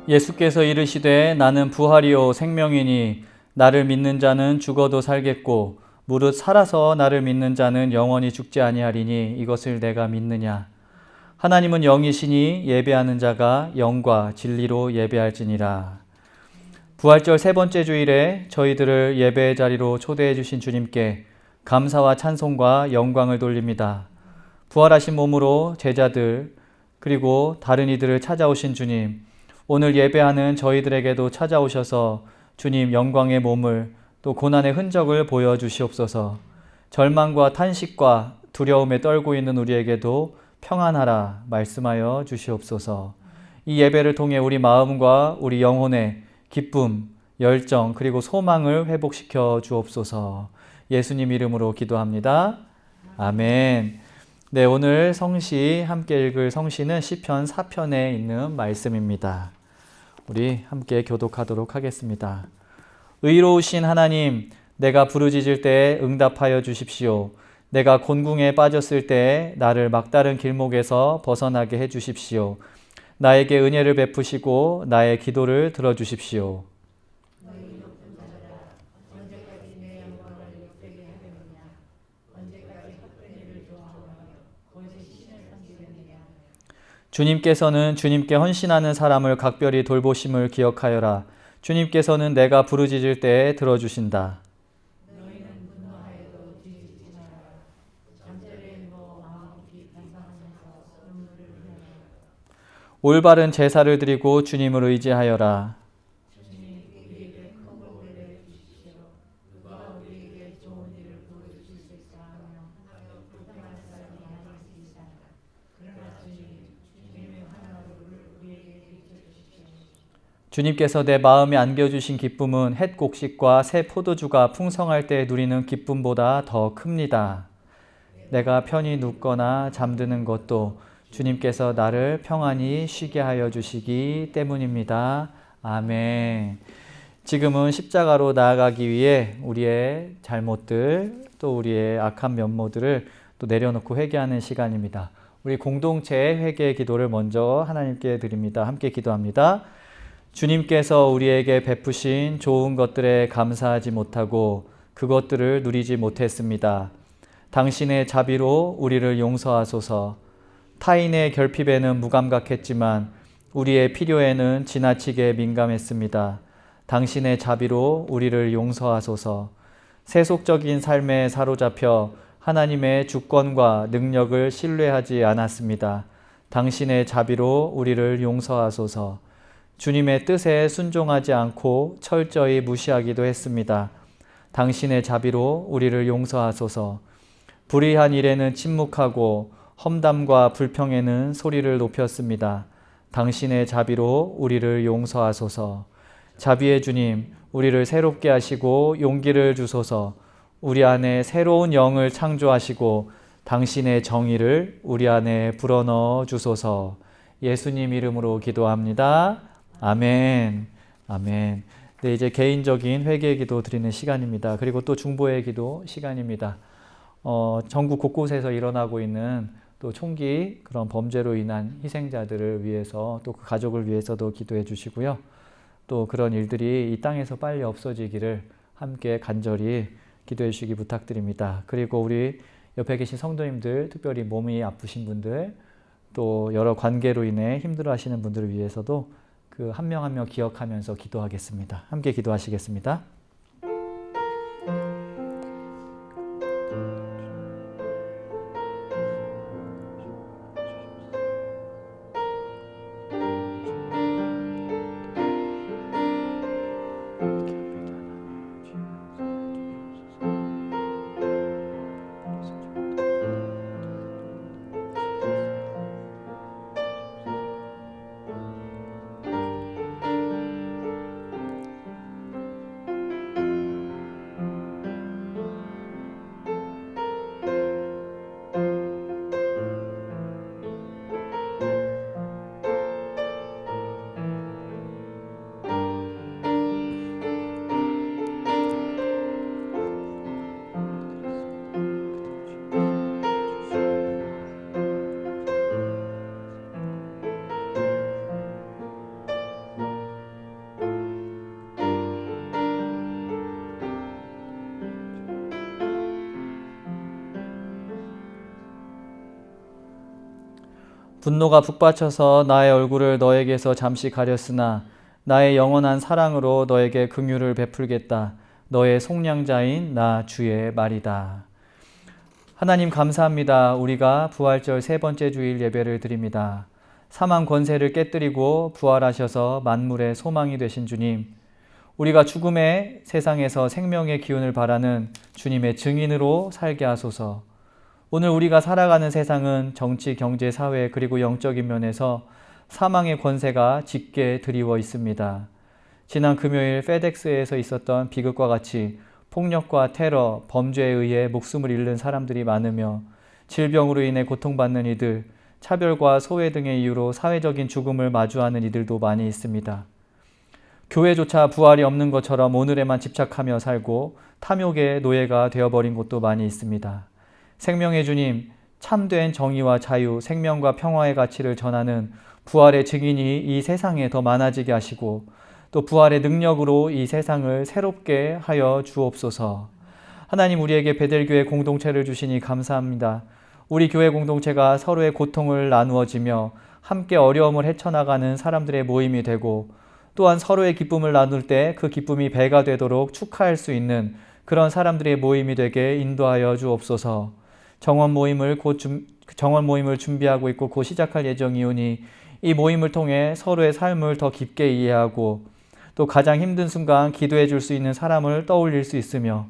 예수께서 이르시되 나는 부활이요 생명이니 나를 믿는 자는 죽어도 살겠고 무릇 살아서 나를 믿는 자는 영원히 죽지 아니하리니 이것을 내가 믿느냐. 하나님은 영이시니 예배하는 자가 영과 진리로 예배할지니라. 부활절 세 번째 주일에 저희들을 예배의 자리로 초대해 주신 주님께 감사와 찬송과 영광을 돌립니다. 부활하신 몸으로 제자들 그리고 다른 이들을 찾아오신 주님, 오늘 예배하는 저희들에게도 찾아오셔서 주님 영광의 몸을 또 고난의 흔적을 보여주시옵소서. 절망과 탄식과 두려움에 떨고 있는 우리에게도 평안하라 말씀하여 주시옵소서. 이 예배를 통해 우리 마음과 우리 영혼의 기쁨, 열정 그리고 소망을 회복시켜 주옵소서. 예수님 이름으로 기도합니다. 아멘. 네, 오늘 성시 함께 읽을 성시는 시편 4편에 있는 말씀입니다. 우리 함께 교독하도록 하겠습니다. 의로우신 하나님, 내가 부르짖을 때에 응답하여 주십시오. 내가 곤궁에 빠졌을 때에 나를 막다른 길목에서 벗어나게 해 주십시오. 나에게 은혜를 베푸시고 나의 기도를 들어주십시오. 주님께서는 주님께 헌신하는 사람을 각별히 돌보심을 기억하여라. 주님께서는 내가 부르짖을 때에 들어주신다. 올바른 제사를 드리고 주님을 의지하여라. 주님께서 내 마음에 안겨주신 기쁨은 햇 곡식과 새 포도주가 풍성할 때 누리는 기쁨보다 더 큽니다. 내가 편히 눕거나 잠드는 것도 주님께서 나를 평안히 쉬게 하여 주시기 때문입니다. 아멘. 지금은 십자가로 나아가기 위해 우리의 잘못들 또 우리의 악한 면모들을 또 내려놓고 회개하는 시간입니다. 우리 공동체의 회개 기도를 먼저 하나님께 드립니다. 함께 기도합니다. 주님께서 우리에게 베푸신 좋은 것들에 감사하지 못하고 그것들을 누리지 못했습니다. 당신의 자비로 우리를 용서하소서. 타인의 결핍에는 무감각했지만 우리의 필요에는 지나치게 민감했습니다. 당신의 자비로 우리를 용서하소서. 세속적인 삶에 사로잡혀 하나님의 주권과 능력을 신뢰하지 않았습니다. 당신의 자비로 우리를 용서하소서. 주님의 뜻에 순종하지 않고 철저히 무시하기도 했습니다. 당신의 자비로 우리를 용서하소서. 불의한 일에는 침묵하고 험담과 불평에는 소리를 높였습니다. 당신의 자비로 우리를 용서하소서. 자비의 주님, 우리를 새롭게 하시고 용기를 주소서. 우리 안에 새로운 영을 창조하시고 당신의 정의를 우리 안에 불어넣어 주소서. 예수님 이름으로 기도합니다. 아멘. 아멘. 네, 이제 개인적인 회개 기도 드리는 시간입니다. 그리고 또 중보의 기도 시간입니다. 전국 곳곳에서 일어나고 있는 또 총기 그런 범죄로 인한 희생자들을 위해서 또 그 가족을 위해서도 기도해 주시고요. 또 그런 일들이 이 땅에서 빨리 없어지기를 함께 간절히 기도해 주시기 부탁드립니다. 그리고 우리 옆에 계신 성도님들, 특별히 몸이 아프신 분들, 또 여러 관계로 인해 힘들어 하시는 분들을 위해서도 그 한 명 한 명 기억하면서 기도하겠습니다. 함께 기도하시겠습니다. 분노가 북받쳐서 나의 얼굴을 너에게서 잠시 가렸으나 나의 영원한 사랑으로 너에게 긍휼을 베풀겠다. 너의 속량자인 나 주의 말이다. 하나님 감사합니다. 우리가 부활절 세 번째 주일 예배를 드립니다. 사망 권세를 깨뜨리고 부활하셔서 만물의 소망이 되신 주님, 우리가 죽음의 세상에서 생명의 기운을 바라는 주님의 증인으로 살게 하소서. 오늘 우리가 살아가는 세상은 정치, 경제, 사회 그리고 영적인 면에서 사망의 권세가 짙게 드리워 있습니다. 지난 금요일 페덱스에서 있었던 비극과 같이 폭력과 테러, 범죄에 의해 목숨을 잃는 사람들이 많으며 질병으로 인해 고통받는 이들, 차별과 소외 등의 이유로 사회적인 죽음을 마주하는 이들도 많이 있습니다. 교회조차 부활이 없는 것처럼 오늘에만 집착하며 살고 탐욕의 노예가 되어버린 곳도 많이 있습니다. 생명의 주님, 참된 정의와 자유, 생명과 평화의 가치를 전하는 부활의 증인이 이 세상에 더 많아지게 하시고 또 부활의 능력으로 이 세상을 새롭게 하여 주옵소서. 하나님, 우리에게 베델교회 공동체를 주시니 감사합니다. 우리 교회 공동체가 서로의 고통을 나누어지며 함께 어려움을 헤쳐나가는 사람들의 모임이 되고 또한 서로의 기쁨을 나눌 때 그 기쁨이 배가 되도록 축하할 수 있는 그런 사람들의 모임이 되게 인도하여 주옵소서. 정원 모임을 준비하고 있고 곧 시작할 예정이오니 이 모임을 통해 서로의 삶을 더 깊게 이해하고 또 가장 힘든 순간 기도해 줄 수 있는 사람을 떠올릴 수 있으며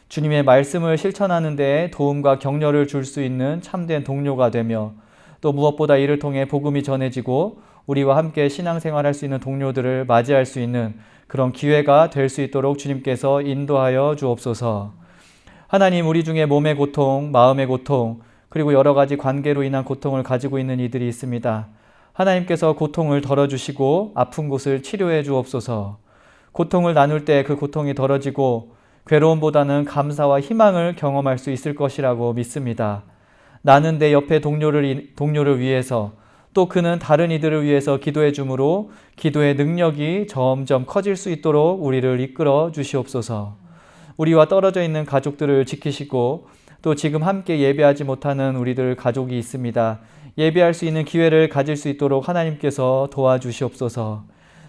주님의 말씀을 실천하는 데에 도움과 격려를 줄 수 있는 참된 동료가 되며 또 무엇보다 이를 통해 복음이 전해지고 우리와 함께 신앙생활할 수 있는 동료들을 맞이할 수 있는 그런 기회가 될 수 있도록 주님께서 인도하여 주옵소서. 하나님, 우리 중에 몸의 고통, 마음의 고통, 그리고 여러 가지 관계로 인한 고통을 가지고 있는 이들이 있습니다. 하나님께서 고통을 덜어주시고 아픈 곳을 치료해 주옵소서. 고통을 나눌 때 그 고통이 덜어지고 괴로움보다는 감사와 희망을 경험할 수 있을 것이라고 믿습니다. 나는 내 옆에 동료를 위해서 또 그는 다른 이들을 위해서 기도해 주므로 기도의 능력이 점점 커질 수 있도록 우리를 이끌어 주시옵소서. 우리와 떨어져 있는 가족들을 지키시고 또 지금 함께 예배하지 못하는 우리들 가족이 있습니다. 예배할 수 있는 기회를 가질 수 있도록 하나님께서 도와주시옵소서.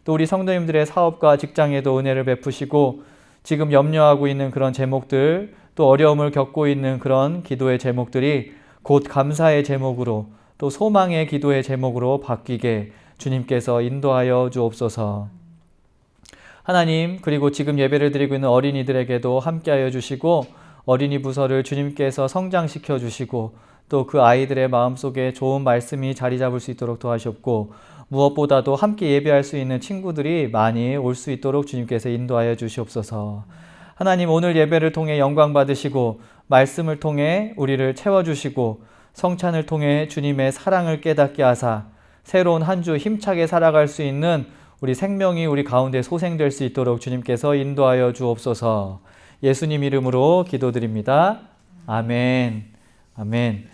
또 우리 성도님들의 사업과 직장에도 은혜를 베푸시고 지금 염려하고 있는 그런 제목들, 또 어려움을 겪고 있는 그런 기도의 제목들이 곧 감사의 제목으로 또 소망의 기도의 제목으로 바뀌게 주님께서 인도하여 주옵소서. 하나님, 그리고 지금 예배를 드리고 있는 어린이들에게도 함께하여 주시고 어린이 부서를 주님께서 성장시켜 주시고 또 그 아이들의 마음속에 좋은 말씀이 자리 잡을 수 있도록 도와주셨고 무엇보다도 함께 예배할 수 있는 친구들이 많이 올 수 있도록 주님께서 인도하여 주시옵소서. 하나님, 오늘 예배를 통해 영광 받으시고 말씀을 통해 우리를 채워주시고 성찬을 통해 주님의 사랑을 깨닫게 하사 새로운 한 주 힘차게 살아갈 수 있는 우리 생명이 우리 가운데 소생될 수 있도록 주님께서 인도하여 주옵소서. 예수님 이름으로 기도드립니다. 아멘. 아멘.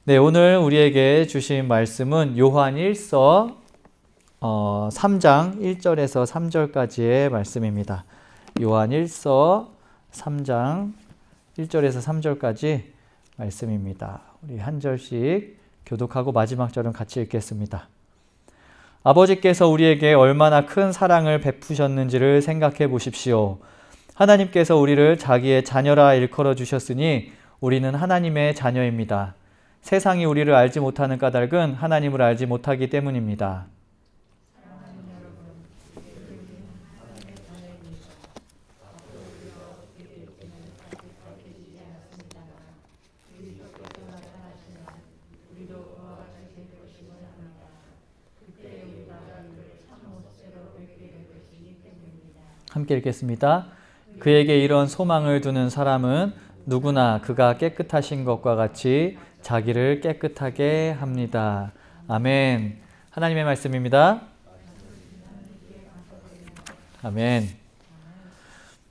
네, 오늘 우리에게 주신 말씀은 요한 1서 3장 1절에서 3절까지의 말씀입니다. 요한 1서 3장 1절에서 3절까지 말씀입니다. 우리 한 절씩 교독하고 마지막 절은 같이 읽겠습니다. 아버지께서 우리에게 얼마나 큰 사랑을 베푸셨는지를 생각해 보십시오. 하나님께서 우리를 자기의 자녀라 일컬어 주셨으니 우리는 하나님의 자녀입니다. 세상이 우리를 알지 못하는 까닭은 하나님을 알지 못하기 때문입니다. 함께 읽겠습니다. 그에게 이런 소망을 두는 사람은 누구나 그가 깨끗하신 것과 같이 자기를 깨끗하게 합니다. 아멘. 하나님의 말씀입니다. 아멘.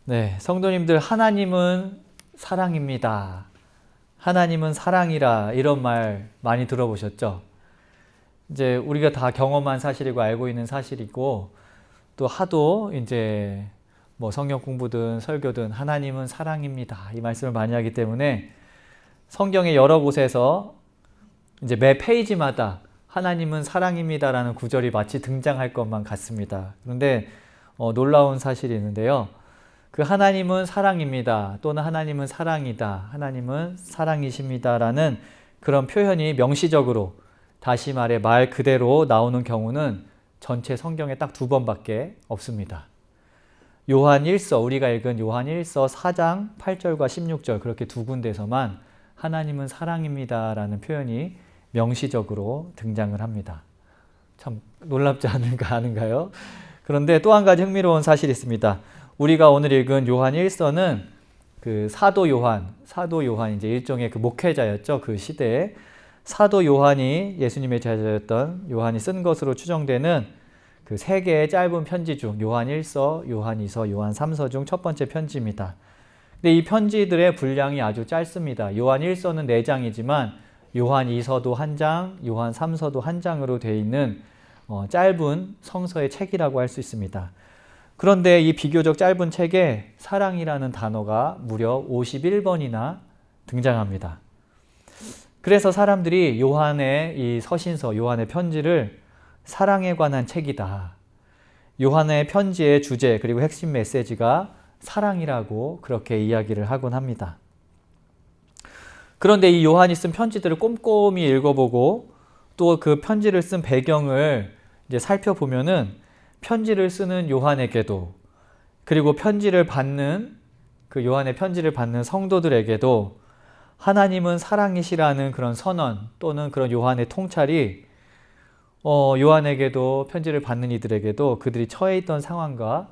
네, 성도님들, 하나님은 사랑입니다. 하나님은 사랑이라, 이런 말 많이 들어보셨죠? 이제 우리가 다 경험한 사실이고 알고 있는 사실이고 또 하도 이제 뭐 성경 공부든 설교든 하나님은 사랑입니다, 이 말씀을 많이 하기 때문에 성경의 여러 곳에서 이제 매 페이지마다 하나님은 사랑입니다라는 구절이 마치 등장할 것만 같습니다. 그런데 놀라운 사실이 있는데요. 그 하나님은 사랑입니다. 또는 하나님은 사랑이다. 하나님은 사랑이십니다라는 그런 표현이 명시적으로 다시 말해 말 그대로 나오는 경우는 전체 성경에 딱 2번밖에 없습니다. 요한 1서, 우리가 읽은 요한 1서 4장 8절과 16절 그렇게 2군데서만 하나님은 사랑입니다라는 표현이 명시적으로 등장을 합니다. 참 놀랍지 않은가요? 그런데 또 한 가지 흥미로운 사실이 있습니다. 우리가 오늘 읽은 요한 1서는 그 사도 요한 이제 일종의 그 목회자였죠. 그 시대에 사도 요한이 예수님의 제자였던 요한이 쓴 것으로 추정되는 그 3개의 짧은 편지 중 요한 1서, 요한 2서, 요한 3서 중 첫 번째 편지입니다. 근데 이 편지들의 분량이 아주 짧습니다. 요한 1서는 4장이지만 요한 2서도 1장, 요한 3서도 1장으로 되어 있는 짧은 성서의 책이라고 할 수 있습니다. 그런데 이 비교적 짧은 책에 사랑이라는 단어가 무려 51번이나 등장합니다. 그래서 사람들이 요한의 이 서신서, 요한의 편지를 사랑에 관한 책이다. 요한의 편지의 주제 그리고 핵심 메시지가 사랑이라고 그렇게 이야기를 하곤 합니다. 그런데 이 요한이 쓴 편지들을 꼼꼼히 읽어보고 또 그 편지를 쓴 배경을 이제 살펴보면은 편지를 쓰는 요한에게도 그리고 편지를 받는 그 요한의 편지를 받는 성도들에게도 하나님은 사랑이시라는 그런 선언 또는 그런 요한의 통찰이 요한에게도 편지를 받는 이들에게도 그들이 처해 있던 상황과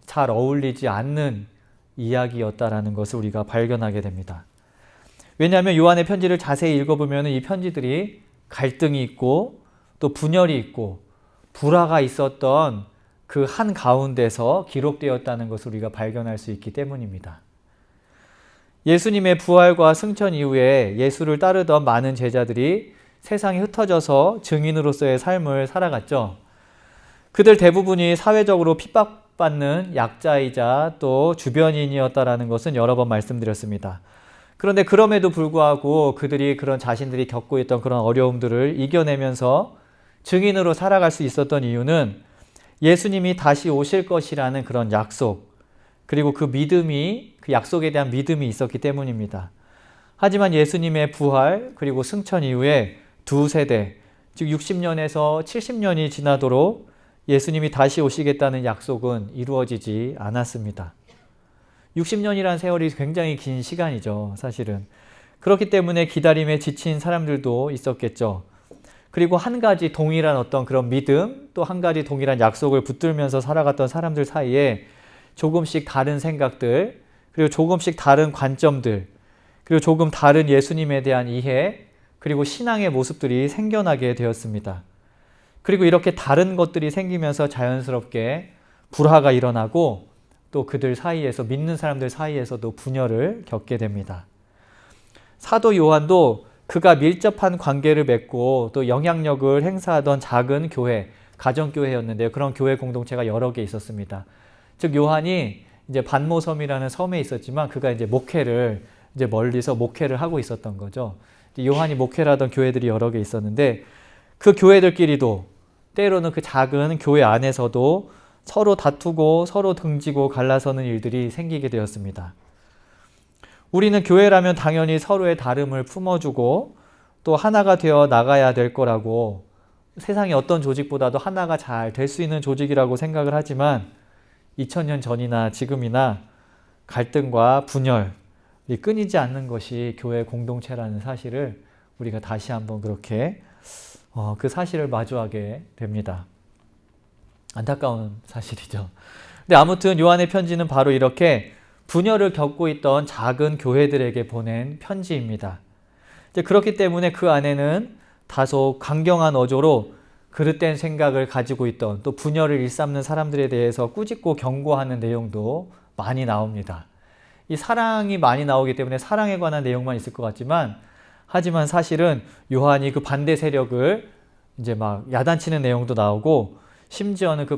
잘 어울리지 않는 이야기였다라는 것을 우리가 발견하게 됩니다. 왜냐하면 요한의 편지를 자세히 읽어보면 이 편지들이 갈등이 있고 또 분열이 있고 불화가 있었던 그 한 가운데서 기록되었다는 것을 우리가 발견할 수 있기 때문입니다. 예수님의 부활과 승천 이후에 예수를 따르던 많은 제자들이 세상에 흩어져서 증인으로서의 삶을 살아갔죠. 그들 대부분이 사회적으로 핍박받는 약자이자 또 주변인이었다는 것은 여러 번 말씀드렸습니다. 그런데 그럼에도 불구하고 그들이 그런 자신들이 겪고 있던 그런 어려움들을 이겨내면서 증인으로 살아갈 수 있었던 이유는 예수님이 다시 오실 것이라는 그런 약속, 그리고 그 믿음이, 그 약속에 대한 믿음이 있었기 때문입니다. 하지만 예수님의 부활, 그리고 승천 이후에 2세대, 즉 60년에서 70년이 지나도록 예수님이 다시 오시겠다는 약속은 이루어지지 않았습니다. 60년이라는 세월이 굉장히 긴 시간이죠, 사실은. 그렇기 때문에 기다림에 지친 사람들도 있었겠죠. 그리고 한 가지 동일한 어떤 그런 믿음, 또 한 가지 동일한 약속을 붙들면서 살아갔던 사람들 사이에 조금씩 다른 생각들, 그리고 조금씩 다른 관점들, 그리고 조금 다른 예수님에 대한 이해, 그리고 신앙의 모습들이 생겨나게 되었습니다. 그리고 이렇게 다른 것들이 생기면서 자연스럽게 불화가 일어나고 또 그들 사이에서, 믿는 사람들 사이에서도 분열을 겪게 됩니다. 사도 요한도 그가 밀접한 관계를 맺고 또 영향력을 행사하던 작은 교회, 가정교회였는데요. 그런 교회 공동체가 여러 개 있었습니다. 즉 요한이 이제 반모섬이라는 섬에 있었지만 그가 이제 목회를 이제 멀리서 목회를 하고 있었던 거죠. 요한이 목회를 하던 교회들이 여러 개 있었는데 그 교회들끼리도 때로는 그 작은 교회 안에서도 서로 다투고 서로 등지고 갈라서는 일들이 생기게 되었습니다. 우리는 교회라면 당연히 서로의 다름을 품어주고 또 하나가 되어 나가야 될 거라고, 세상의 어떤 조직보다도 하나가 잘 될 수 있는 조직이라고 생각을 하지만 2000년 전이나 지금이나 갈등과 분열이 끊이지 않는 것이 교회 공동체라는 사실을 우리가 다시 한번 그렇게 그 사실을 마주하게 됩니다. 안타까운 사실이죠. 근데 아무튼 요한의 편지는 바로 이렇게 분열을 겪고 있던 작은 교회들에게 보낸 편지입니다. 이제 그렇기 때문에 그 안에는 다소 강경한 어조로 그릇된 생각을 가지고 있던 또 분열을 일삼는 사람들에 대해서 꾸짖고 경고하는 내용도 많이 나옵니다. 이 사랑이 많이 나오기 때문에 사랑에 관한 내용만 있을 것 같지만, 하지만 사실은 요한이 그 반대 세력을 이제 막 야단치는 내용도 나오고, 심지어는 그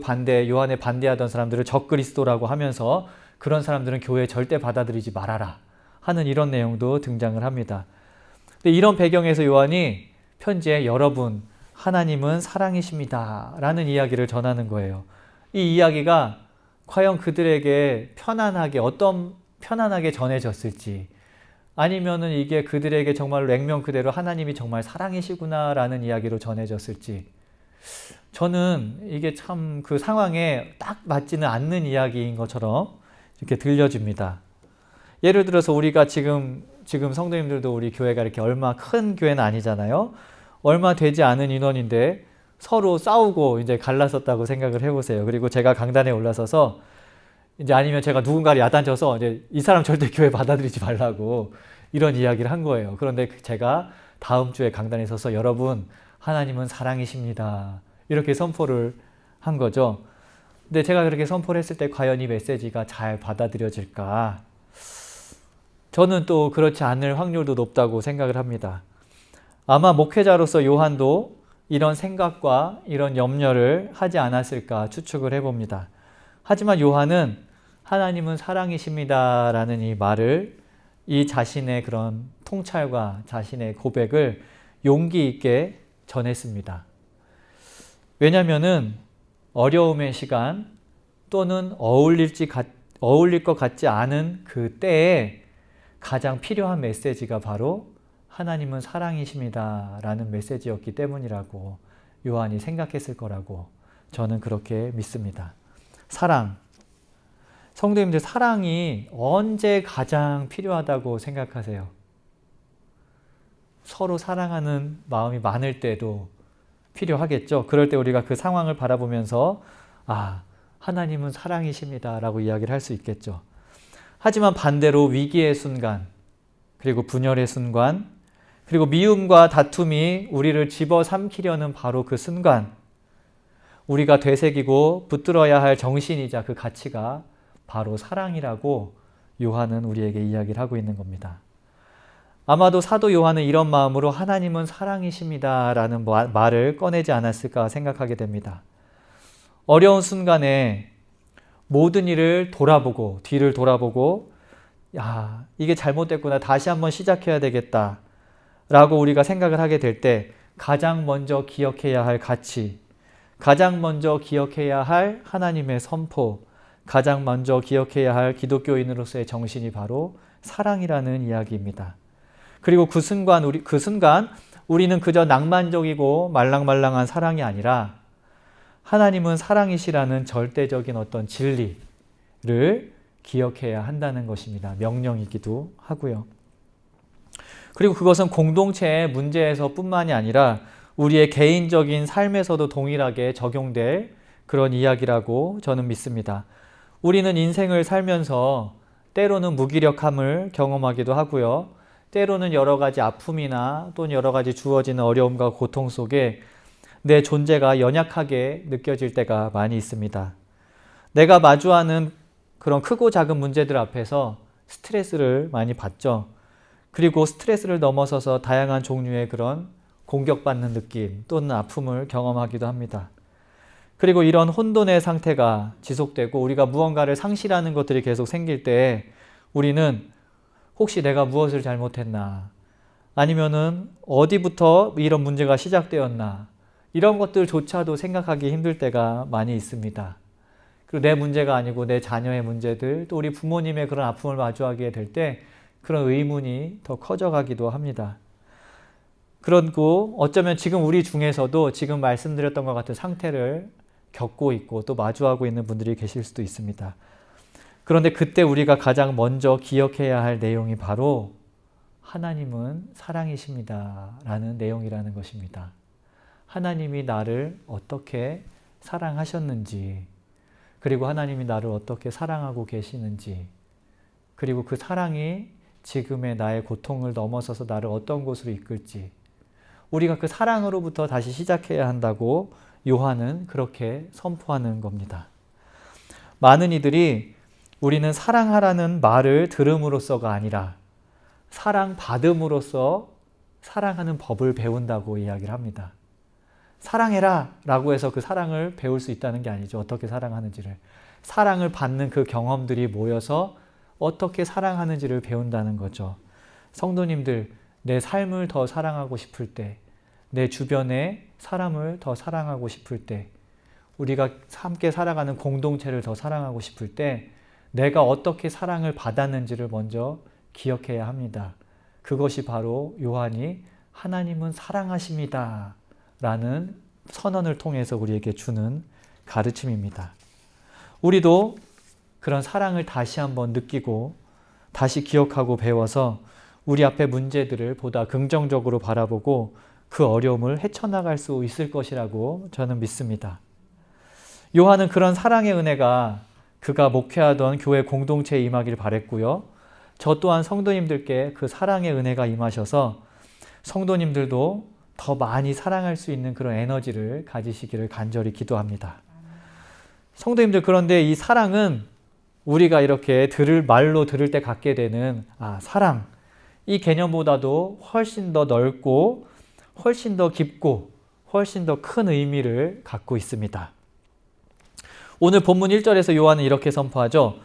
요한에 반대하던 사람들을 적그리스도라고 하면서 그런 사람들은 교회에 절대 받아들이지 말아라 하는 이런 내용도 등장을 합니다. 근데 이런 배경에서 요한이 편지에 여러분, 하나님은 사랑이십니다 라는 이야기를 전하는 거예요. 이 이야기가 과연 그들에게 편안하게 전해졌을지, 아니면은 이게 그들에게 정말로 액면 그대로 하나님이 정말 사랑이시구나 라는 이야기로 전해졌을지, 저는 이게 참 그 상황에 딱 맞지는 않는 이야기인 것처럼 이렇게 들려집니다. 예를 들어서 우리가 지금 성도님들도 우리 교회가 이렇게 얼마 큰 교회는 아니잖아요. 얼마 되지 않은 인원인데 서로 싸우고 이제 갈라섰다고 생각을 해보세요. 그리고 제가 강단에 올라서서 이제 아니면 제가 누군가를 야단쳐서 이제 이 사람 절대 교회 받아들이지 말라고 이런 이야기를 한 거예요. 그런데 제가 다음 주에 강단에 서서 여러분, 하나님은 사랑이십니다, 이렇게 선포를 한 거죠. 근데 제가 그렇게 선포를 했을 때 과연 이 메시지가 잘 받아들여질까? 저는 또 그렇지 않을 확률도 높다고 생각을 합니다. 아마 목회자로서 요한도 이런 생각과 이런 염려를 하지 않았을까 추측을 해봅니다. 하지만 요한은 하나님은 사랑이십니다 라는 이 말을, 이 자신의 그런 통찰과 자신의 고백을 용기 있게 전했습니다. 왜냐하면은 어려움의 시간 또는 어울릴 것 같지 않은 그 때에 가장 필요한 메시지가 바로 하나님은 사랑이십니다 라는 메시지였기 때문이라고 요한이 생각했을 거라고 저는 그렇게 믿습니다. 사랑. 성도님들, 사랑이 언제 가장 필요하다고 생각하세요? 서로 사랑하는 마음이 많을 때도 필요하겠죠. 그럴 때 우리가 그 상황을 바라보면서 하나님은 사랑이십니다 라고 이야기를 할 수 있겠죠. 하지만 반대로 위기의 순간, 그리고 분열의 순간, 그리고 미움과 다툼이 우리를 집어삼키려는 바로 그 순간, 우리가 되새기고 붙들어야 할 정신이자 그 가치가 바로 사랑이라고 요한은 우리에게 이야기를 하고 있는 겁니다. 아마도 사도 요한은 이런 마음으로 하나님은 사랑이십니다 라는 말을 꺼내지 않았을까 생각하게 됩니다. 어려운 순간에 모든 일을 돌아보고, 뒤를 돌아보고, 이게 잘못됐구나, 다시 한번 시작해야 되겠다 라고 우리가 생각을 하게 될 때 가장 먼저 기억해야 할 가치, 가장 먼저 기억해야 할 하나님의 선포, 가장 먼저 기억해야 할 기독교인으로서의 정신이 바로 사랑이라는 이야기입니다. 그리고 그 순간 우리는 그저 낭만적이고 말랑말랑한 사랑이 아니라 하나님은 사랑이시라는 절대적인 어떤 진리를 기억해야 한다는 것입니다. 명령이기도 하고요. 그리고 그것은 공동체의 문제에서 뿐만이 아니라 우리의 개인적인 삶에서도 동일하게 적용될 그런 이야기라고 저는 믿습니다. 우리는 인생을 살면서 때로는 무기력함을 경험하기도 하고요. 때로는 여러 가지 아픔이나 또는 여러 가지 주어지는 어려움과 고통 속에 내 존재가 연약하게 느껴질 때가 많이 있습니다. 내가 마주하는 그런 크고 작은 문제들 앞에서 스트레스를 많이 받죠. 그리고 스트레스를 넘어서서 다양한 종류의 그런 공격받는 느낌 또는 아픔을 경험하기도 합니다. 그리고 이런 혼돈의 상태가 지속되고 우리가 무언가를 상실하는 것들이 계속 생길 때 우리는 혹시 내가 무엇을 잘못했나, 아니면은 어디부터 이런 문제가 시작되었나, 이런 것들조차도 생각하기 힘들 때가 많이 있습니다. 그리고 내 문제가 아니고 내 자녀의 문제들, 또 우리 부모님의 그런 아픔을 마주하게 될 때 그런 의문이 더 커져가기도 합니다. 그리고 어쩌면 지금 우리 중에서도 지금 말씀드렸던 것 같은 상태를 겪고 있고 또 마주하고 있는 분들이 계실 수도 있습니다. 그런데 그때 우리가 가장 먼저 기억해야 할 내용이 바로 하나님은 사랑이십니다 라는 내용이라는 것입니다. 하나님이 나를 어떻게 사랑하셨는지, 그리고 하나님이 나를 어떻게 사랑하고 계시는지, 그리고 그 사랑이 지금의 나의 고통을 넘어서서 나를 어떤 곳으로 이끌지, 우리가 그 사랑으로부터 다시 시작해야 한다고 요한은 그렇게 선포하는 겁니다. 많은 이들이 우리는 사랑하라는 말을 들음으로써가 아니라 사랑받음으로써 사랑하는 법을 배운다고 이야기를 합니다. 사랑해라 라고 해서 그 사랑을 배울 수 있다는 게 아니죠. 어떻게 사랑하는지를. 사랑을 받는 그 경험들이 모여서 어떻게 사랑하는지를 배운다는 거죠. 성도님들, 내 삶을 더 사랑하고 싶을 때, 내 주변에 사람을 더 사랑하고 싶을 때, 우리가 함께 살아가는 공동체를 더 사랑하고 싶을 때 내가 어떻게 사랑을 받았는지를 먼저 기억해야 합니다. 그것이 바로 요한이 하나님은 사랑하십니다 라는 선언을 통해서 우리에게 주는 가르침입니다. 우리도 그런 사랑을 다시 한번 느끼고 다시 기억하고 배워서 우리 앞에 문제들을 보다 긍정적으로 바라보고 그 어려움을 헤쳐나갈 수 있을 것이라고 저는 믿습니다. 요한은 그런 사랑의 은혜가 그가 목회하던 교회 공동체에 임하길 바랬고요. 저 또한 성도님들께 그 사랑의 은혜가 임하셔서 성도님들도 더 많이 사랑할 수 있는 그런 에너지를 가지시기를 간절히 기도합니다. 성도님들, 그런데 이 사랑은 우리가 이렇게 말로 들을 때 갖게 되는 사랑, 이 개념보다도 훨씬 더 넓고 훨씬 더 깊고 훨씬 더 큰 의미를 갖고 있습니다. 오늘 본문 1절에서 요한은 이렇게 선포하죠.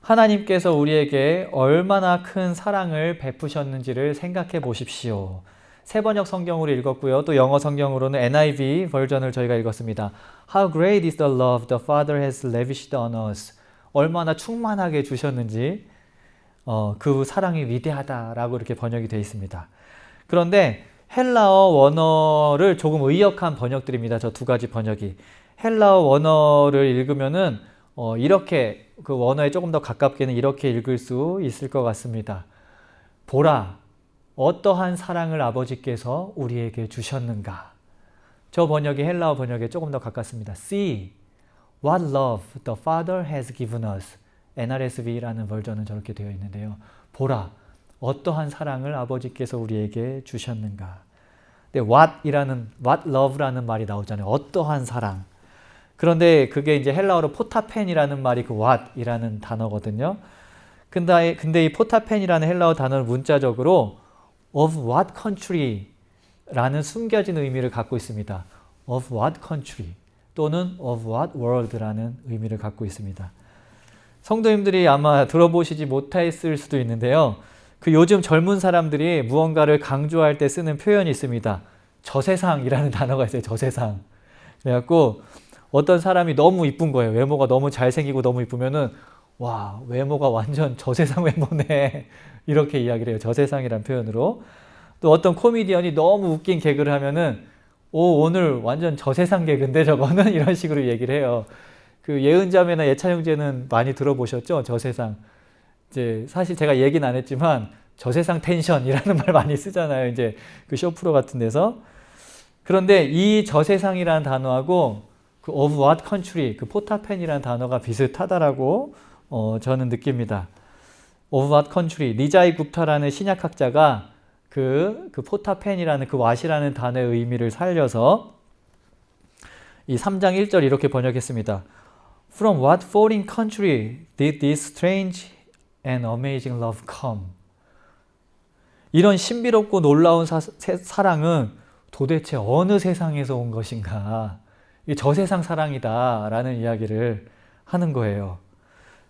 하나님께서 우리에게 얼마나 큰 사랑을 베푸셨는지를 생각해 보십시오. 세 번역 성경으로 읽었고요. 또 영어 성경으로는 NIV 버전을 저희가 읽었습니다. How great is the love the Father has lavished on us. 얼마나 충만하게 주셨는지 그 사랑이 위대하다라고 이렇게 번역이 되어 있습니다. 그런데 헬라어 원어를 조금 의역한 번역들입니다. 저 두 가지 번역이. 헬라어 원어를 읽으면은 이렇게 그 원어에 조금 더 가깝게는 이렇게 읽을 수 있을 것 같습니다. 보라, 어떠한 사랑을 아버지께서 우리에게 주셨는가. 저 번역이 헬라어 번역에 조금 더 가깝습니다. See what love the Father has given us. NRSV라는 버전은 저렇게 되어 있는데요. 보라, 어떠한 사랑을 아버지께서 우리에게 주셨는가. 근데 what love라는 말이 나오잖아요. 어떠한 사랑. 그런데 그게 이제 헬라어로 포타펜이라는 말이 그 what이라는 단어거든요. 근데 이 포타펜이라는 헬라어 단어는 문자적으로 of what country 라는 숨겨진 의미를 갖고 있습니다. of what country 또는 of what world 라는 의미를 갖고 있습니다. 성도님들이 아마 들어보시지 못했을 수도 있는데요. 그 요즘 젊은 사람들이 무언가를 강조할 때 쓰는 표현이 있습니다. 저세상이라는 단어가 있어요. 저세상. 그래갖고 어떤 사람이 너무 이쁜 거예요. 외모가 너무 잘생기고 너무 이쁘면은 와, 외모가 완전 저세상 외모네. 이렇게 이야기를 해요. 저세상이라는 표현으로. 또 어떤 코미디언이 너무 웃긴 개그를 하면은 오늘 완전 저세상 개그인데 저거는 이런 식으로 얘기를 해요. 그 예은자매나 예찬형제는 많이 들어보셨죠? 저세상. 이제 사실 제가 얘기는 안 했지만 저세상 텐션이라는 말 많이 쓰잖아요. 이제 그 쇼프로 같은 데서. 그런데 이 저세상이라는 단어하고 그 of what country, 그 포타펜이라는 단어가 비슷하다라고 저는 느낍니다. of what country, 니자이 굽타라는 신약학자가 그 포타펜이라는 그 what이라는 단어의 의미를 살려서 이 3장 1절 이렇게 번역했습니다. From what foreign country did this strange and amazing love come? 이런 신비롭고 놀라운 사랑은 도대체 어느 세상에서 온 것인가? 저세상 사랑이다 라는 이야기를 하는 거예요.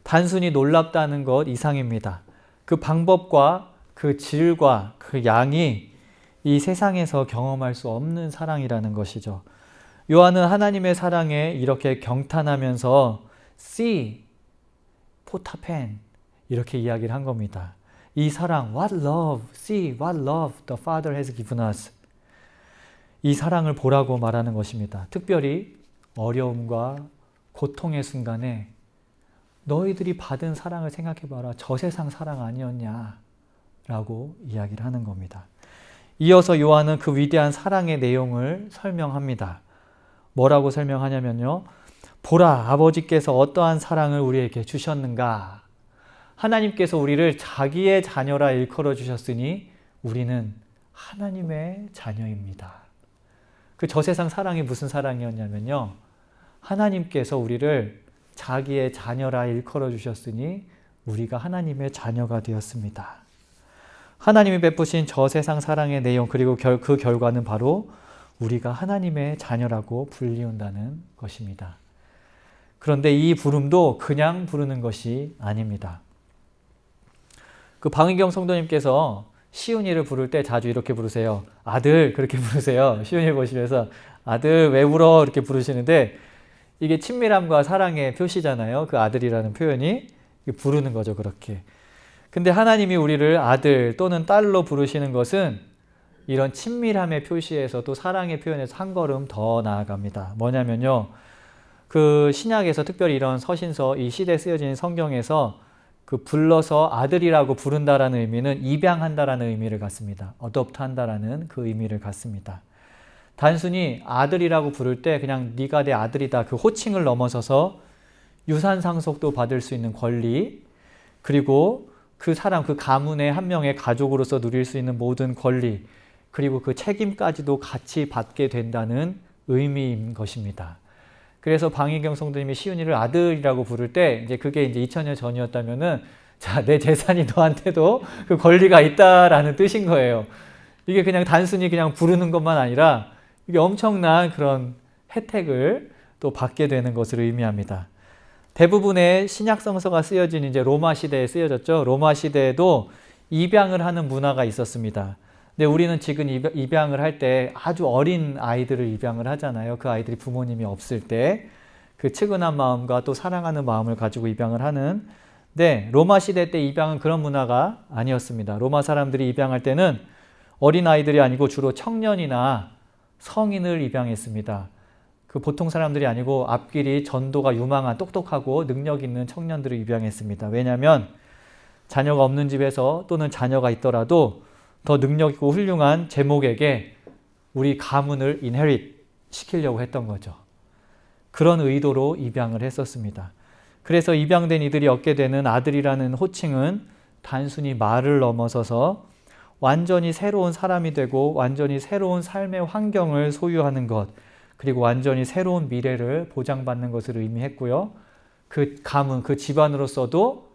단순히 놀랍다는 것 이상입니다. 그 방법과 그 질과 그 양이 이 세상에서 경험할 수 없는 사랑이라는 것이죠. 요한은 하나님의 사랑에 이렇게 경탄하면서 see, 포타펜 이렇게 이야기를 한 겁니다. 이 사랑, what love, see what love the Father has given us. 이 사랑을 보라고 말하는 것입니다. 특별히 어려움과 고통의 순간에 너희들이 받은 사랑을 생각해봐라. 저 세상 사랑 아니었냐? 라고 이야기를 하는 겁니다. 이어서 요한은 그 위대한 사랑의 내용을 설명합니다. 뭐라고 설명하냐면요. 보라, 아버지께서 어떠한 사랑을 우리에게 주셨는가? 하나님께서 우리를 자기의 자녀라 일컬어 주셨으니 우리는 하나님의 자녀입니다. 그 저세상 사랑이 무슨 사랑이었냐면요. 하나님께서 우리를 자기의 자녀라 일컬어 주셨으니 우리가 하나님의 자녀가 되었습니다. 하나님이 베푸신 저세상 사랑의 내용 그리고 그 결과는 바로 우리가 하나님의 자녀라고 불리운다는 것입니다. 그런데 이 부름도 그냥 부르는 것이 아닙니다. 그 방은경 성도님께서 시훈이를 부를 때 자주 이렇게 부르세요. 아들 그렇게 부르세요. 시훈이 보시면서 아들 왜 울어 이렇게 부르시는데 이게 친밀함과 사랑의 표시잖아요. 그 아들이라는 표현이 부르는 거죠. 그렇게. 근데 하나님이 우리를 아들 또는 딸로 부르시는 것은 이런 친밀함의 표시에서도 사랑의 표현에서 한 걸음 더 나아갑니다. 뭐냐면요. 그 신약에서 특별히 이런 서신서 이 시대에 쓰여진 성경에서 그 불러서 아들이라고 부른다라는 의미는 입양한다라는 의미를 갖습니다. 어댑트한다라는 그 의미를 갖습니다. 단순히 아들이라고 부를 때 그냥 네가 내 아들이다 그 호칭을 넘어서서 유산 상속도 받을 수 있는 권리, 그리고 그 사람 그 가문의 한 명의 가족으로서 누릴 수 있는 모든 권리, 그리고 그 책임까지도 같이 받게 된다는 의미인 것입니다. 그래서 방희경 성도님이 시훈이를 아들이라고 부를 때 이제 그게 이제 2000년 전이었다면은 자, 내 재산이 너한테도 그 권리가 있다라는 뜻인 거예요. 이게 그냥 단순히 그냥 부르는 것만 아니라 이게 엄청난 그런 혜택을 또 받게 되는 것을 의미합니다. 대부분의 신약 성서가 쓰여진 이제 로마 시대에 쓰여졌죠. 로마 시대에도 입양을 하는 문화가 있었습니다. 근데 우리는 지금 입양을 할 때 아주 어린 아이들을 입양을 하잖아요. 그 아이들이 부모님이 없을 때 그 측은한 마음과 또 사랑하는 마음을 가지고 입양을 하는. 네, 로마 시대 때 입양은 그런 문화가 아니었습니다. 로마 사람들이 입양할 때는 어린 아이들이 아니고 주로 청년이나 성인을 입양했습니다. 그 보통 사람들이 아니고 앞길이 전도가 유망한 똑똑하고 능력 있는 청년들을 입양했습니다. 왜냐하면 자녀가 없는 집에서 또는 자녀가 있더라도 더 능력 있고 훌륭한 제목에게 우리 가문을 인헤릿 시키려고 했던 거죠. 그런 의도로 입양을 했었습니다. 그래서 입양된 이들이 얻게 되는 아들이라는 호칭은 단순히 말을 넘어서서 완전히 새로운 사람이 되고 완전히 새로운 삶의 환경을 소유하는 것, 그리고 완전히 새로운 미래를 보장받는 것을 의미했고요. 그 가문, 그 집안으로서도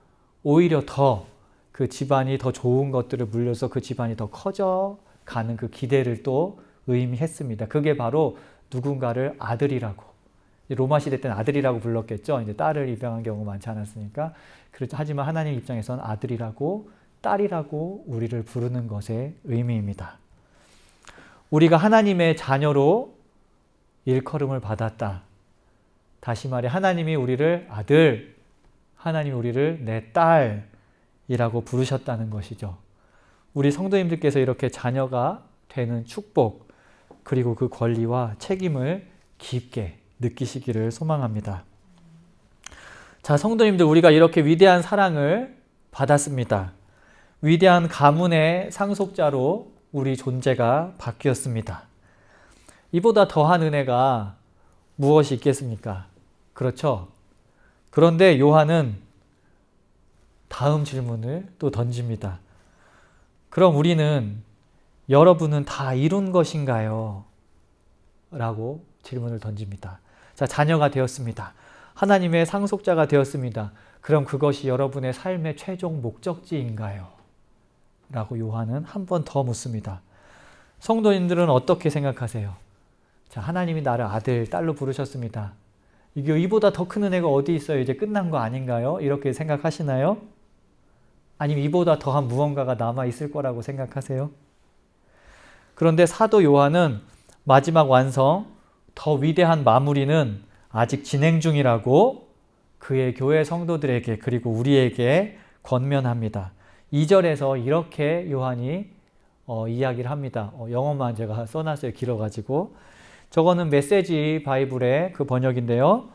오히려 더 그 집안이 더 좋은 것들을 물려서 그 집안이 더 커져가는 그 기대를 또 의미했습니다. 그게 바로 누군가를 아들이라고, 로마 시대 때는 아들이라고 불렀겠죠. 이제 딸을 입양한 경우가 많지 않았으니까. 하지만 하나님 입장에서는 아들이라고 딸이라고 우리를 부르는 것의 의미입니다. 우리가 하나님의 자녀로 일컬음을 받았다. 다시 말해 하나님이 우리를 아들, 하나님이 우리를 내 딸이라고 부르셨다는 것이죠. 우리 성도님들께서 이렇게 자녀가 되는 축복, 그리고 그 권리와 책임을 깊게 느끼시기를 소망합니다. 자, 성도님들, 우리가 이렇게 위대한 사랑을 받았습니다. 위대한 가문의 상속자로 우리 존재가 바뀌었습니다. 이보다 더한 은혜가 무엇이 있겠습니까? 그렇죠? 그런데 요한은 다음 질문을 또 던집니다. 그럼 우리는, 여러분은 다 이룬 것인가요? 라고 질문을 던집니다. 자, 자녀가 되었습니다. 하나님의 상속자가 되었습니다. 그럼 그것이 여러분의 삶의 최종 목적지인가요? 라고 요한은 한 번 더 묻습니다. 성도님들은 어떻게 생각하세요? 자, 하나님이 나를 아들, 딸로 부르셨습니다. 이게 이보다 더 큰 은혜가 어디 있어요? 이제 끝난 거 아닌가요? 이렇게 생각하시나요? 아니면 이보다 더한 무언가가 남아있을 거라고 생각하세요? 그런데 사도 요한은 마지막 완성, 더 위대한 마무리는 아직 진행 중이라고 그의 교회 성도들에게 그리고 우리에게 권면합니다. 2절에서 이렇게 요한이 이야기를 합니다. 영어만 제가 써놨어요. 길어가지고. 저거는 메시지 바이블의 그 번역인데요.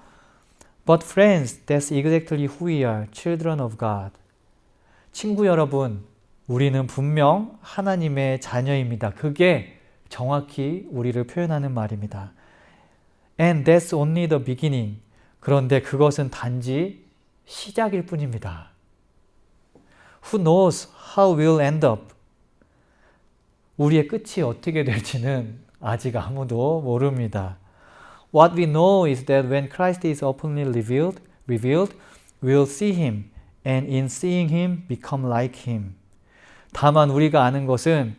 But friends, that's exactly who we are, children of God. 친구 여러분, 우리는 분명 하나님의 자녀입니다. 그게 정확히 우리를 표현하는 말입니다. And that's only the beginning. 그런데 그것은 단지 시작일 뿐입니다. Who knows how we'll end up? 우리의 끝이 어떻게 될지는 아직 아무도 모릅니다. What we know is that when Christ is openly revealed, we'll see him, and in seeing him, become like him. 다만 우리가 아는 것은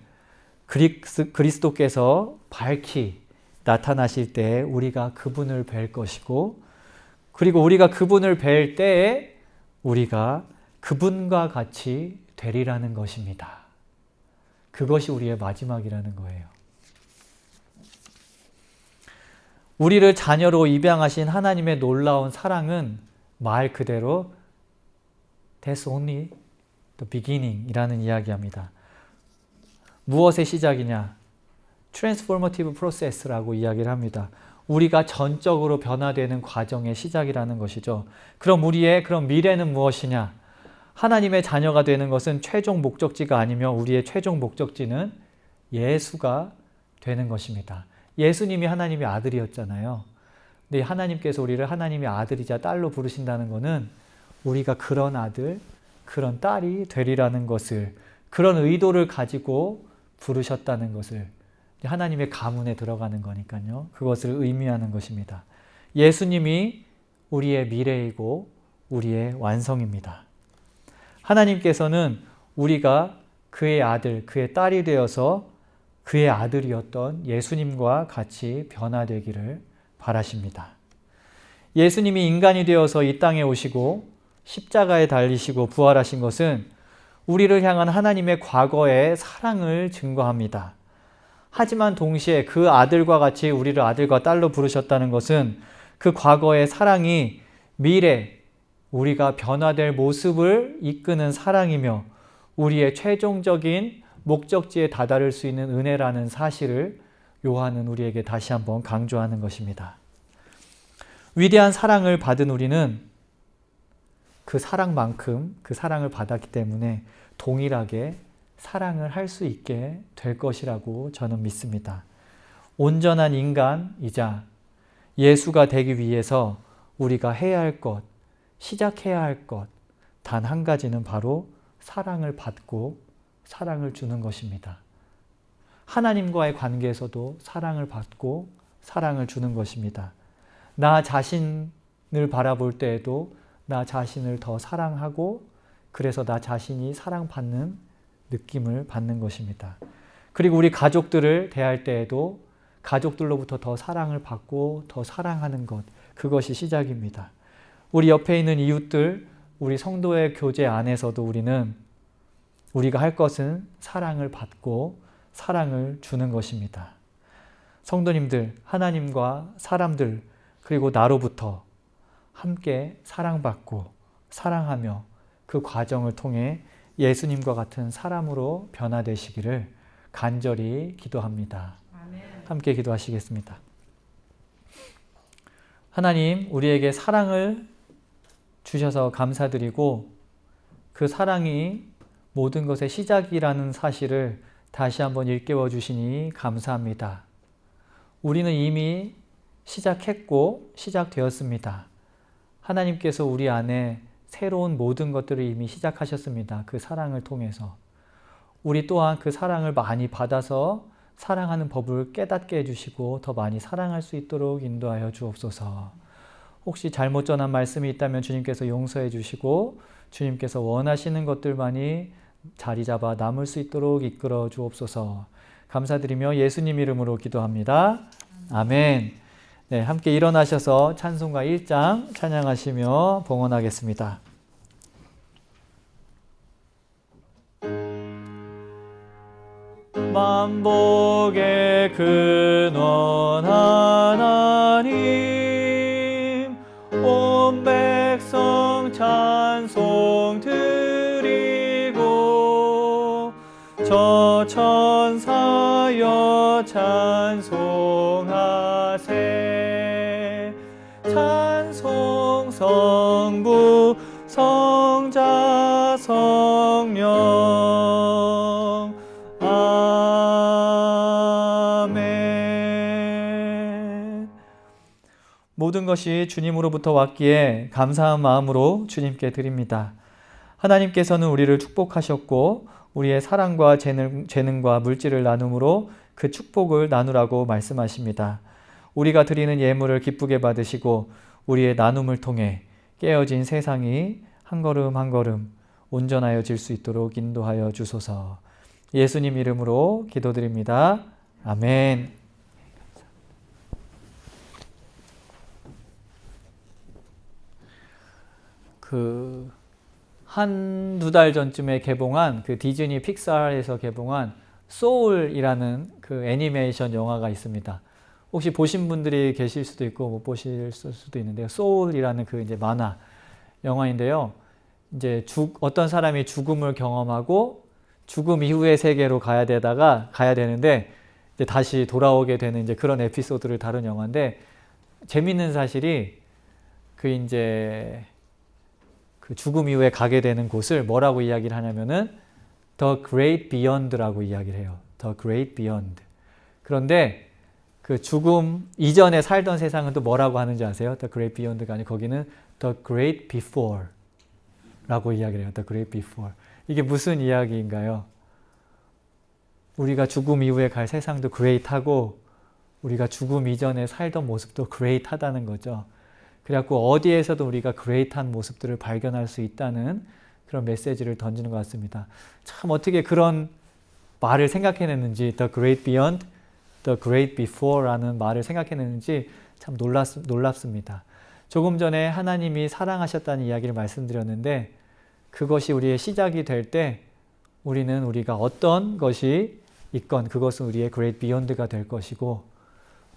그리스도께서 밝히 나타나실 때 우리가 그분을 뵐 것이고, 그리고 우리가 그분을 뵐 때에 우리가 그분과 같이 되리라는 것입니다. 그것이 우리의 마지막이라는 거예요. 우리를 자녀로 입양하신 하나님의 놀라운 사랑은 말 그대로 That's only the beginning 이라는 이야기합니다. 무엇의 시작이냐? Transformative process라고 이야기를 합니다. 우리가 전적으로 변화되는 과정의 시작이라는 것이죠. 그럼 우리의 미래는 무엇이냐? 하나님의 자녀가 되는 것은 최종 목적지가 아니며 우리의 최종 목적지는 예수가 되는 것입니다. 예수님이 하나님의 아들이었잖아요. 근데 하나님께서 우리를 하나님의 아들이자 딸로 부르신다는 것은 우리가 그런 아들, 그런 딸이 되리라는 것을, 그런 의도를 가지고 부르셨다는 것을, 하나님의 가문에 들어가는 거니까요. 그것을 의미하는 것입니다. 예수님이 우리의 미래이고 우리의 완성입니다. 하나님께서는 우리가 그의 아들, 그의 딸이 되어서 그의 아들이었던 예수님과 같이 변화되기를 바라십니다. 예수님이 인간이 되어서 이 땅에 오시고 십자가에 달리시고 부활하신 것은 우리를 향한 하나님의 과거의 사랑을 증거합니다. 하지만 동시에 그 아들과 같이 우리를 아들과 딸로 부르셨다는 것은 그 과거의 사랑이 미래, 우리가 변화될 모습을 이끄는 사랑이며 우리의 최종적인 목적지에 다다를 수 있는 은혜라는 사실을 요한은 우리에게 다시 한번 강조하는 것입니다. 위대한 사랑을 받은 우리는 그 사랑만큼 그 사랑을 받았기 때문에 동일하게 사랑을 할 수 있게 될 것이라고 저는 믿습니다. 온전한 인간이자 예수가 되기 위해서 우리가 해야 할 것, 시작해야 할 것, 단 한 가지는 바로 사랑을 받고 사랑을 주는 것입니다. 하나님과의 관계에서도 사랑을 받고 사랑을 주는 것입니다. 나 자신을 바라볼 때에도 나 자신을 더 사랑하고 그래서 나 자신이 사랑받는 느낌을 받는 것입니다. 그리고 우리 가족들을 대할 때에도 가족들로부터 더 사랑을 받고 더 사랑하는 것, 그것이 시작입니다. 우리 옆에 있는 이웃들, 우리 성도의 교제 안에서도 우리가 할 것은 사랑을 받고 사랑을 주는 것입니다. 성도님들, 하나님과 사람들, 그리고 나로부터 함께 사랑받고 사랑하며 그 과정을 통해 예수님과 같은 사람으로 변화되시기를 간절히 기도합니다. 아멘. 함께 기도하시겠습니다. 하나님, 우리에게 사랑을 주셔서 감사드리고 그 사랑이 모든 것의 시작이라는 사실을 다시 한번 일깨워 주시니 감사합니다. 우리는 이미 시작했고 시작되었습니다. 하나님께서 우리 안에 새로운 모든 것들을 이미 시작하셨습니다. 그 사랑을 통해서. 우리 또한 그 사랑을 많이 받아서 사랑하는 법을 깨닫게 해주시고 더 많이 사랑할 수 있도록 인도하여 주옵소서. 혹시 잘못 전한 말씀이 있다면 주님께서 용서해 주시고 주님께서 원하시는 것들만이 자리 잡아 남을 수 있도록 이끌어 주옵소서. 감사드리며 예수님 이름으로 기도합니다. 아멘. 네, 함께 일어나셔서 찬송가 1장 찬양하시며 봉헌하겠습니다. 만복의 근원 하나님, 온 백성 찬송 드리고 저 천사여 찬송하세. 찬송 성부 성자 성령 아멘. 모든 것이 주님으로부터 왔기에 감사한 마음으로 주님께 드립니다. 하나님께서는 우리를 축복하셨고 우리의 사랑과 재능과 물질을 나눔으로 그 축복을 나누라고 말씀하십니다. 우리가 드리는 예물을 기쁘게 받으시고 우리의 나눔을 통해 깨어진 세상이 한 걸음 한 걸음 온전하여질 수 있도록 인도하여 주소서. 예수님 이름으로 기도드립니다. 아멘. 한두 달 전쯤에 개봉한 그 디즈니 픽사에서 개봉한 소울이라는 그 애니메이션 영화가 있습니다. 혹시 보신 분들이 계실 수도 있고 못 보실 수도 있는데요. 소울이라는 그 이제 만화 영화인데요. 이제 어떤 사람이 죽음을 경험하고 죽음 이후의 세계로 가야 되는데 이제 다시 돌아오게 되는 이제 그런 에피소드를 다룬 영화인데, 재밌는 사실이 이제 그 죽음 이후에 가게 되는 곳을 뭐라고 이야기를 하냐면은 The Great Beyond라고 이야기를 해요. The Great Beyond. 그런데 그 죽음 이전에 살던 세상은 또 뭐라고 하는지 아세요? The Great Beyond가 아니고 거기는 The Great Before 라고 이야기를 해요. The Great Before. 이게 무슨 이야기인가요? 우리가 죽음 이후에 갈 세상도 great하고 우리가 죽음 이전에 살던 모습도 great하다는 거죠. 그래갖고 어디에서도 우리가 great한 모습들을 발견할 수 있다는 그런 메시지를 던지는 것 같습니다. 참 어떻게 그런 말을 생각해냈는지, The Great Beyond, The Great Before라는 말을 생각해냈는지 참 놀랍습니다. 조금 전에 하나님이 사랑하셨다는 이야기를 말씀드렸는데, 그것이 우리의 시작이 될 때 우리가 어떤 것이 있건 그것은 우리의 Great Beyond가 될 것이고,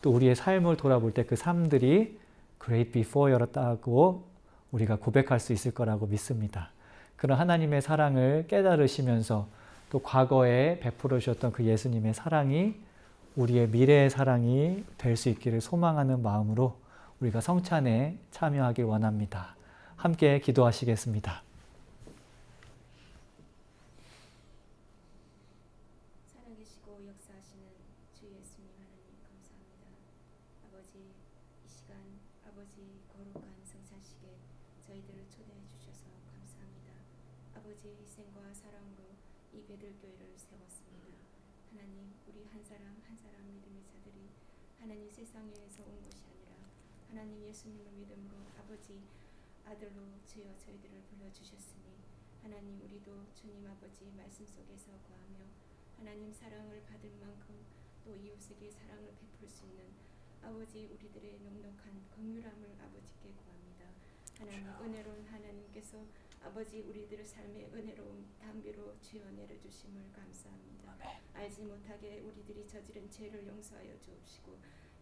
또 우리의 삶을 돌아볼 때 그 삶들이 Great Before였다고 우리가 고백할 수 있을 거라고 믿습니다. 그런 하나님의 사랑을 깨달으시면서 또 과거에 베풀어 주셨던 그 예수님의 사랑이 우리의 미래의 사랑이 될 수 있기를 소망하는 마음으로 우리가 성찬에 참여하길 원합니다. 함께 기도하시겠습니다. 살아계시고 역사하시는 주 예수님 하나님 감사합니다. 아버지, 이 시간 아버지 거룩한 성찬식에 저희들을 초대해 주셔서 감사합니다. 아버지의 희생과 사랑으로 이 베들교회를 세웠습니다. 하나님, 우리 한 사람 한 사람 믿음의 자들이 하나님 세상에서 온 것이 아니라 하나님 예수님을 믿음으로 아버지 아들로 주여 저희들을 불러주셨으니 하나님, 우리도 주님 아버지 말씀 속에서 거하며 하나님 사랑을 받을 만큼 또 이웃에게 사랑을 베풀 수 있는 아버지 우리들의 넉넉한 긍휼함을 아버지께 구합니다. 하나님, 은혜로운 하나님께서 아버지 우리들의 삶의 은혜로운 담비로 주여 내려주심을 감사합니다. 알지 못하게 우리들이 저지른 죄를 용서하여 주시고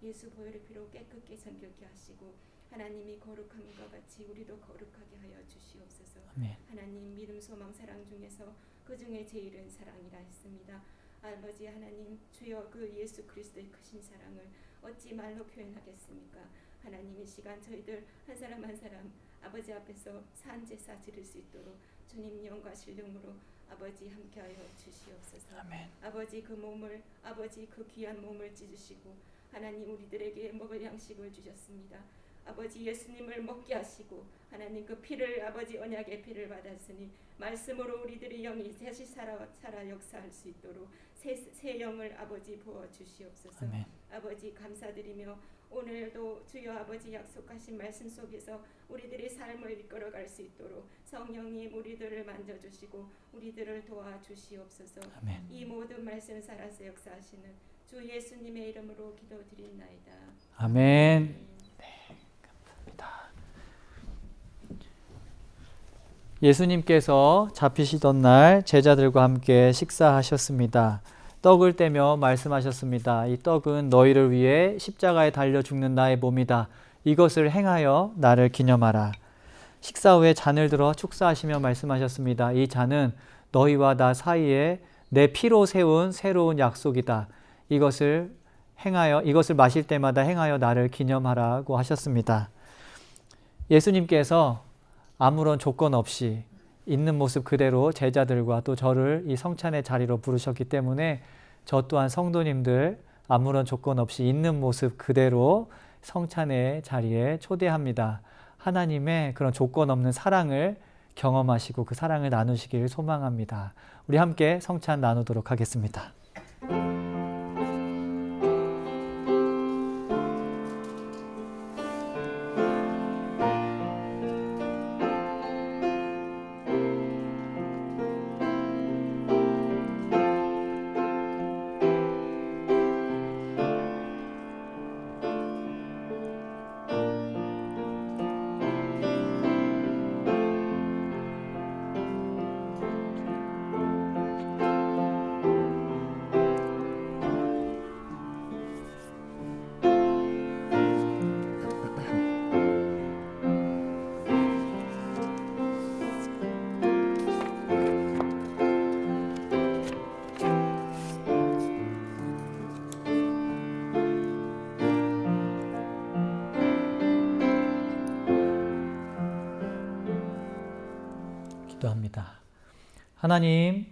예수 보혈의 피로 깨끗게 정결케 하시고 하나님이 거룩함과 같이 우리도 거룩하게 하여 주시옵소서. 아멘. 하나님, 믿음 소망 사랑 중에서 그 중에 제일은 사랑이라 했습니다. 아버지 하나님, 주여 그 예수 그리스도의 크신 사랑을 어찌 말로 표현하겠습니까? 하나님, 이 시간 저희들 한 사람 한 사람 아버지 앞에서 산제사 지를 수 있도록 주님 영과 신령으로 아버지 함께하여 주시옵소서. 아멘. 아버지 그 몸을 아버지 그 귀한 몸을 찢으시고 하나님 우리들에게 먹을 양식을 주셨습니다. 아버지 예수님을 먹게 하시고 하나님 그 피를 아버지 언약의 피를 받았으니 말씀으로 우리들의 영이 다시 살아 역사할 수 있도록 새 영을 아버지 부어 주시옵소서. 아멘. 아버지 감사드리며 오늘도 주여 아버지 약속하신 말씀 속에서 우리들의 삶을 이끌어갈 수 있도록 성령님 우리들을 만져주시고 우리들을 도와주시옵소서. 아멘. 이 모든 말씀 살아서 역사하시는 주 예수님의 이름으로 기도드립나이다. 아멘. 예수님께서 잡히시던 날 제자들과 함께 식사하셨습니다. 떡을 떼며 말씀하셨습니다. 이 떡은 너희를 위해 십자가에 달려 죽는 나의 몸이다. 이것을 행하여 나를 기념하라. 식사 후에 잔을 들어 축사하시며 말씀하셨습니다. 이 잔은 너희와 나 사이에 내 피로 세운 새로운 약속이다. 이것을 마실 때마다 행하여 나를 기념하라고 하셨습니다. 예수님께서 아무런 조건 없이 있는 모습 그대로 제자들과 또 저를 이 성찬의 자리로 부르셨기 때문에 저 또한 성도님들 아무런 조건 없이 있는 모습 그대로 성찬의 자리에 초대합니다. 하나님의 그런 조건 없는 사랑을 경험하시고 그 사랑을 나누시길 소망합니다. 우리 함께 성찬 나누도록 하겠습니다. 하나님,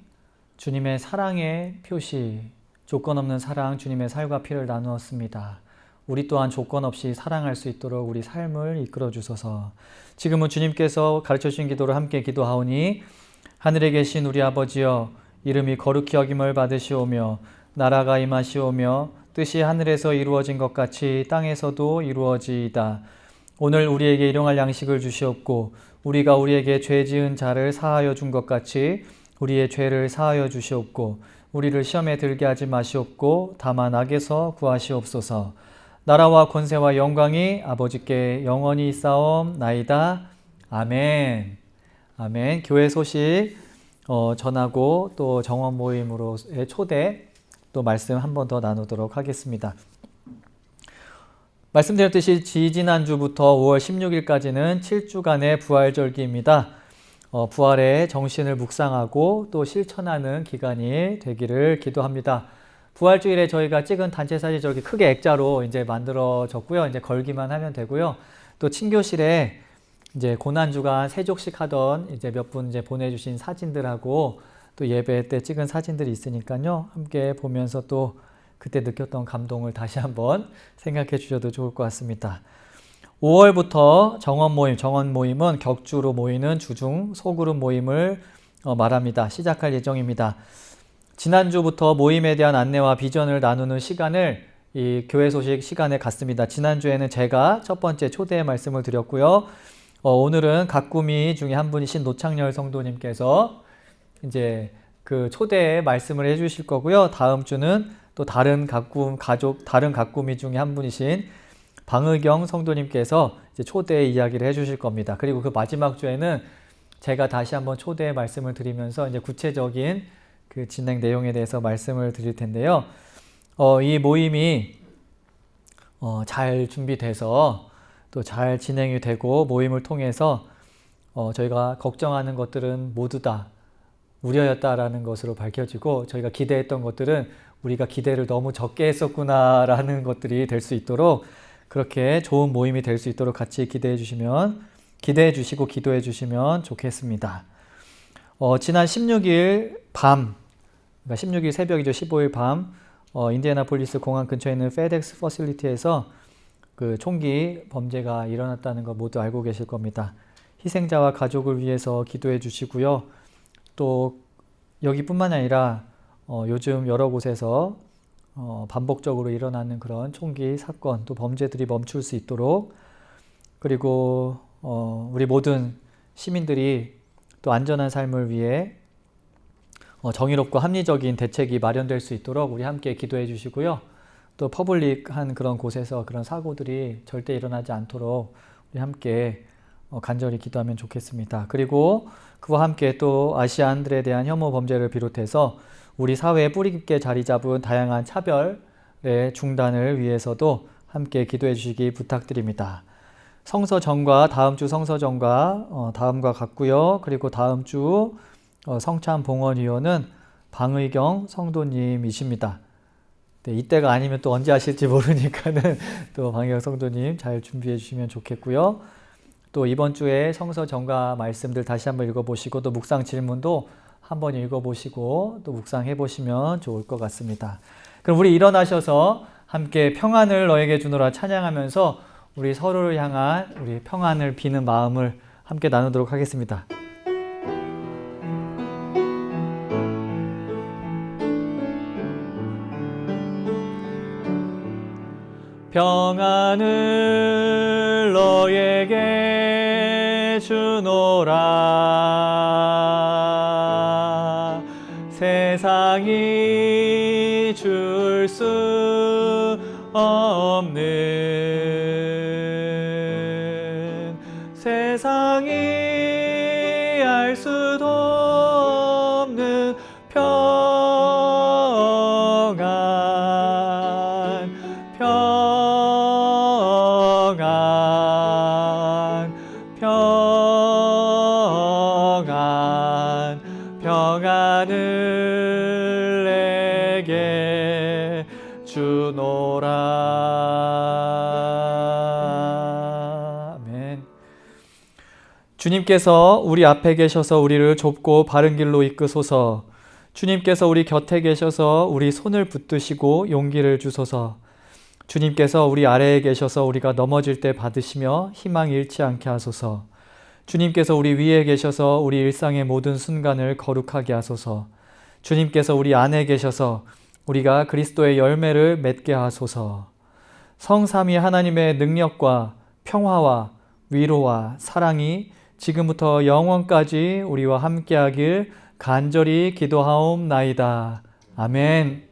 주님의 사랑의 표시, 조건 없는 사랑, 주님의 살과 피를 나누었습니다. 우리 또한 조건 없이 사랑할 수 있도록 우리 삶을 이끌어 주소서. 지금은 주님께서 가르쳐 주신 기도를 함께 기도하오니 하늘에 계신 우리 아버지여, 이름이 거룩히 여김을 받으시오며 나라가 임하시오며 뜻이 하늘에서 이루어진 것 같이 땅에서도 이루어지이다. 오늘 우리에게 일용할 양식을 주시옵고 우리가 우리에게 죄 지은 자를 사하여 준 것 같이 우리의 죄를 사하여 주시옵고 우리를 시험에 들게 하지 마시옵고 다만 악에서 구하시옵소서. 나라와 권세와 영광이 아버지께 영원히 있사옵나이다. 아멘. 아멘. 교회 소식 전하고 또 정원 모임으로의 초대 또 말씀 한 번 더 나누도록 하겠습니다. 말씀드렸듯이 지지난주부터 5월 16일까지는 7주간의 부활절기입니다. 부활의 정신을 묵상하고 또 실천하는 기간이 되기를 기도합니다. 부활주일에 저희가 찍은 단체 사진 저기 크게 액자로 이제 만들어졌고요. 이제 걸기만 하면 되고요. 또 친교실에 이제 고난주간 세족식 하던 이제 몇 분 이제 보내주신 사진들하고 또 예배 때 찍은 사진들이 있으니까요. 함께 보면서 또 그때 느꼈던 감동을 다시 한번 생각해 주셔도 좋을 것 같습니다. 5월부터 정원 모임은 격주로 모이는 주중 소그룹 모임을 말합니다. 시작할 예정입니다. 지난주부터 모임에 대한 안내와 비전을 나누는 시간을 이 교회 소식 시간에 갖습니다. 지난주에는 제가 첫 번째 초대의 말씀을 드렸고요. 오늘은 가꾸미 중에 한 분이신 노창열 성도님께서 이제 그 초대의 말씀을 해주실 거고요. 다음 주는 또 다른 가꾸미 중에 한 분이신 방의경 성도님께서 이제 초대의 이야기를 해주실 겁니다. 그리고 그 마지막 주에는 제가 다시 한번 초대의 말씀을 드리면서 이제 구체적인 그 진행 내용에 대해서 말씀을 드릴 텐데요. 이 모임이 잘 준비돼서 또 잘 진행이 되고 모임을 통해서 저희가 걱정하는 것들은 모두 다 우려였다라는 것으로 밝혀지고 저희가 기대했던 것들은 우리가 기대를 너무 적게 했었구나라는 것들이 될 수 있도록 그렇게 좋은 모임이 될 수 있도록 같이 기대해 주시고 기도해 주시면 좋겠습니다. 지난 16일 밤, 그러니까 16일 새벽이죠. 15일 밤 인디애나폴리스 공항 근처에 있는 페덱스 퍼실리티에서 그 총기 범죄가 일어났다는 거 모두 알고 계실 겁니다. 희생자와 가족을 위해서 기도해 주시고요. 또 여기뿐만 아니라 요즘 여러 곳에서 반복적으로 일어나는 그런 총기 사건 또 범죄들이 멈출 수 있도록 그리고 우리 모든 시민들이 또 안전한 삶을 위해 정의롭고 합리적인 대책이 마련될 수 있도록 우리 함께 기도해 주시고요. 또 퍼블릭한 그런 곳에서 그런 사고들이 절대 일어나지 않도록 우리 함께 간절히 기도하면 좋겠습니다. 그리고 그와 함께 또 아시안들에 대한 혐오 범죄를 비롯해서 우리 사회에 뿌리 깊게 자리 잡은 다양한 차별의 중단을 위해서도 함께 기도해 주시기 부탁드립니다. 성서정과 다음 주 성서정과 다음과 같고요. 그리고 다음 주 성찬봉헌위원은 방의경 성도님이십니다. 네, 이때가 아니면 또 언제 하실지 모르니까는 또 방의경 성도님 잘 준비해 주시면 좋겠고요. 또 이번 주에 성서 정과 말씀들 다시 한번 읽어보시고 또 묵상 질문도 한번 읽어보시고 또 묵상해 보시면 좋을 것 같습니다. 그럼 우리 일어나셔서 함께 평안을 너에게 주노라 찬양하면서 우리 서로를 향한 우리 평안을 비는 마음을 함께 나누도록 하겠습니다. 평안을 너에게 주노라 세상이 줄 수 없는 세상이 알 수도 없는 평안을 내게 주노라. 아멘. 주님께서 우리 앞에 계셔서 우리를 좁고 바른 길로 이끄소서. 주님께서 우리 곁에 계셔서 우리 손을 붙드시고 용기를 주소서. 주님께서 우리 아래에 계셔서 우리가 넘어질 때 받으시며 희망 잃지 않게 하소서. 주님께서 우리 위에 계셔서 우리 일상의 모든 순간을 거룩하게 하소서. 주님께서 우리 안에 계셔서 우리가 그리스도의 열매를 맺게 하소서. 성삼위 하나님의 능력과 평화와 위로와 사랑이 지금부터 영원까지 우리와 함께하길 간절히 기도하옵나이다. 아멘.